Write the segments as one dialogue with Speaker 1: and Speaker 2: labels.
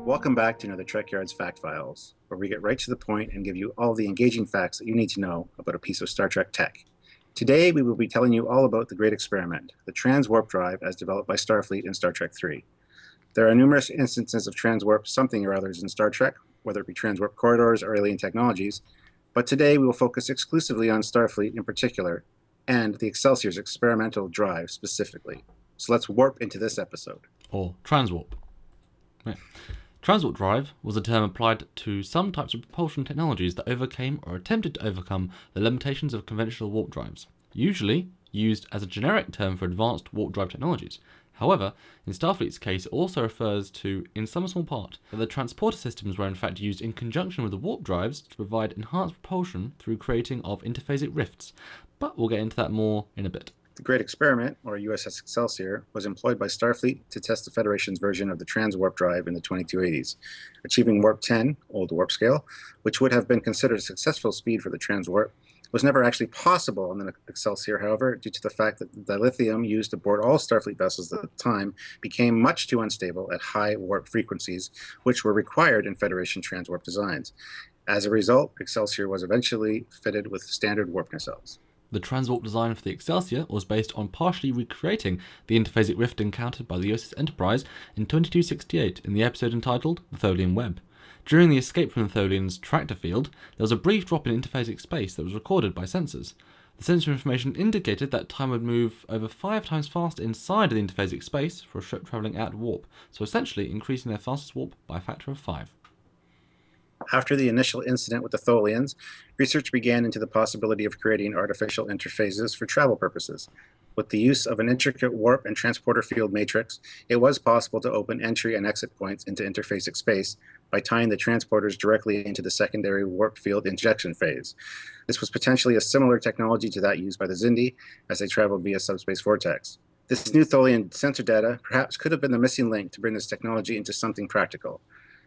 Speaker 1: Welcome back to another Trekyards Fact Files, where we get right to the point and give you all the engaging facts that you need to know about a piece of Star Trek tech. Today, we will be telling you all about the Great Experiment, the Transwarp drive as developed by Starfleet in Star Trek III. There are numerous instances of transwarp something or others in Star Trek, whether it be transwarp corridors or alien technologies, but today we will focus exclusively on Starfleet in particular, and the Excelsior's experimental drive specifically. So let's warp into this episode.
Speaker 2: Or transwarp. Yeah. Transwarp drive was a term applied to some types of propulsion technologies that overcame or attempted to overcome the limitations of conventional warp drives, usually used as a generic term for advanced warp drive technologies. However, in Starfleet's case, it also refers to, in some small part, that the transporter systems were in fact used in conjunction with the warp drives to provide enhanced propulsion through creating of interphasic rifts, but we'll get into that more in a bit.
Speaker 1: The Great Experiment, or USS Excelsior, was employed by Starfleet to test the Federation's version of the Transwarp drive in the 2280s, achieving Warp 10, old warp scale, which would have been considered a successful speed for the Transwarp, was never actually possible on the Excelsior, however, due to the fact that the dilithium used aboard all Starfleet vessels at the time became much too unstable at high warp frequencies, which were required in Federation Transwarp designs. As a result, Excelsior was eventually fitted with standard warp nacelles.
Speaker 2: The transwarp design for the Excelsior was based on partially recreating the interphasic rift encountered by the USS Enterprise in 2268 in the episode entitled The Tholian Web. During the escape from the Tholian's tractor field, there was a brief drop in interphasic space that was recorded by sensors. The sensor information indicated that time would move over 5 times faster inside of the interphasic space for a ship travelling at warp, so essentially increasing their fastest warp by a factor of 5.
Speaker 1: After the initial incident with the Tholians, research began into the possibility of creating artificial interfaces for travel purposes. With the use of an intricate warp and transporter field matrix, it was possible to open entry and exit points into interphasic space by tying the transporters directly into the secondary warp field injection phase. This was potentially a similar technology to that used by the Xindi as they traveled via subspace vortex. This new Tholian sensor data perhaps could have been the missing link to bring this technology into something practical.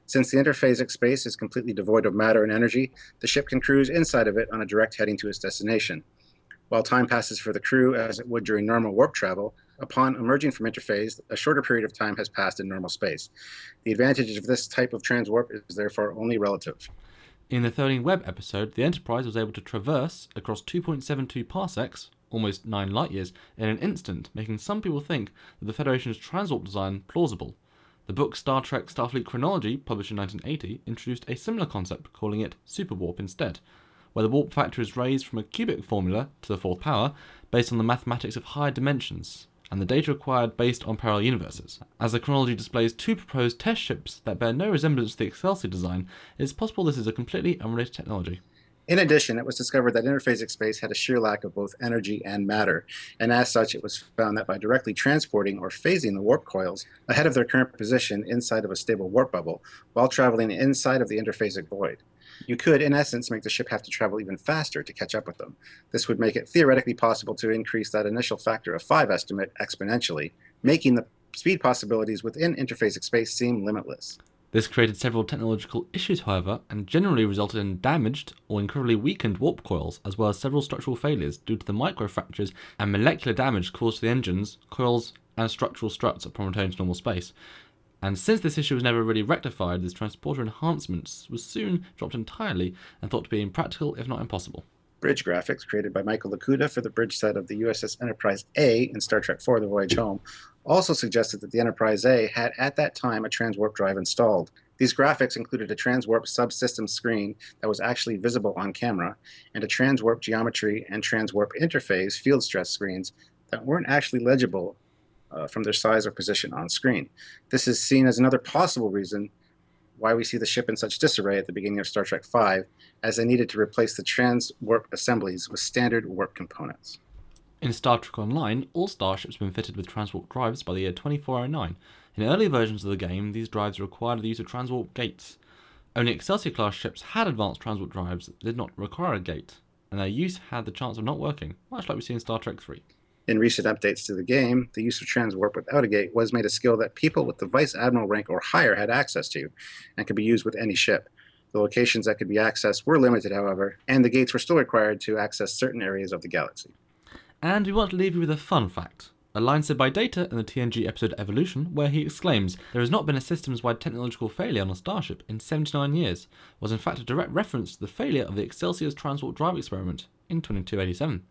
Speaker 1: Since the interphasic space is completely devoid of matter and energy, the ship can cruise inside of it on a direct heading to its destination. While time passes for the crew as it would during normal warp travel, upon emerging from interphase, a shorter period of time has passed in normal space. The advantage of this type of transwarp is therefore only relative.
Speaker 2: In the Tholian Web episode, the Enterprise was able to traverse across 2.72 parsecs, almost 9 light years, in an instant, making some people think that the Federation's transwarp design plausible. The book Star Trek Starfleet Chronology, published in 1980, introduced a similar concept, calling it superwarp instead, where the warp factor is raised from a cubic formula to the fourth power based on the mathematics of higher dimensions, and the data acquired based on parallel universes. As the chronology displays 2 proposed test ships that bear no resemblance to the Excelsior design, it is possible this is a completely unrelated technology.
Speaker 1: In addition, it was discovered that interphasic space had a sheer lack of both energy and matter, and as such it was found that by directly transporting or phasing the warp coils ahead of their current position inside of a stable warp bubble, while traveling inside of the interphasic void, you could, in essence, make the ship have to travel even faster to catch up with them. This would make it theoretically possible to increase that initial factor of 5 estimate exponentially, making the speed possibilities within interphasic space seem limitless.
Speaker 2: This created several technological issues, however, and generally resulted in damaged or incredibly weakened warp coils, as well as several structural failures due to the microfractures and molecular damage caused to the engines, coils, and structural struts upon returning to normal space. And since this issue was never really rectified, this transporter enhancements was soon dropped entirely and thought to be impractical, if not impossible.
Speaker 1: Bridge graphics created by Michael Lakuta for the bridge set of the USS Enterprise A in Star Trek IV: The Voyage Home also suggested that the Enterprise A had at that time a transwarp drive installed. These graphics included a transwarp subsystem screen that was actually visible on camera, and a transwarp geometry and transwarp interface field stress screens that weren't actually legible from their size or position on screen. This is seen as another possible reason why we see the ship in such disarray at the beginning of Star Trek V, as they needed to replace the transwarp assemblies with standard warp components.
Speaker 2: In Star Trek Online, all starships have been fitted with transwarp drives by the year 2409. In early versions of the game, these drives required the use of transwarp gates. Only Excelsior-class ships had advanced transwarp drives that did not require a gate, and their use had the chance of not working, much like we see in Star Trek III.
Speaker 1: In recent updates to the game, the use of transwarp without a gate was made a skill that people with the Vice Admiral rank or higher had access to, and could be used with any ship. The locations that could be accessed were limited, however, and the gates were still required to access certain areas of the galaxy.
Speaker 2: And we want to leave you with a fun fact. A a line said by Data in the TNG episode Evolution, where he exclaims, "There has not been a systems-wide technological failure on a starship in 79 years," was in fact a direct reference to the failure of the Excelsior's Transwarp drive experiment in 2287.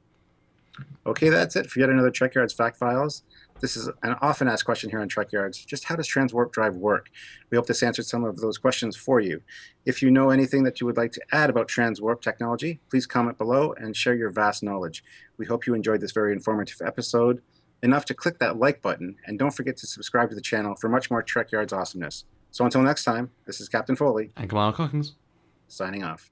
Speaker 1: Okay, that's it for yet another Trekyards Fact Files. This is an often asked question here on Trekyards. Just how does Transwarp drive work? We hope this answered some of those questions for you. If you know anything that you would like to add about Transwarp technology, please comment below and share your vast knowledge. We hope you enjoyed this very informative episode, enough to click that like button, and don't forget to subscribe to the channel for much more Trekyards awesomeness. So until next time, this is Captain Foley,
Speaker 2: And Commander Cockings.
Speaker 1: signing off.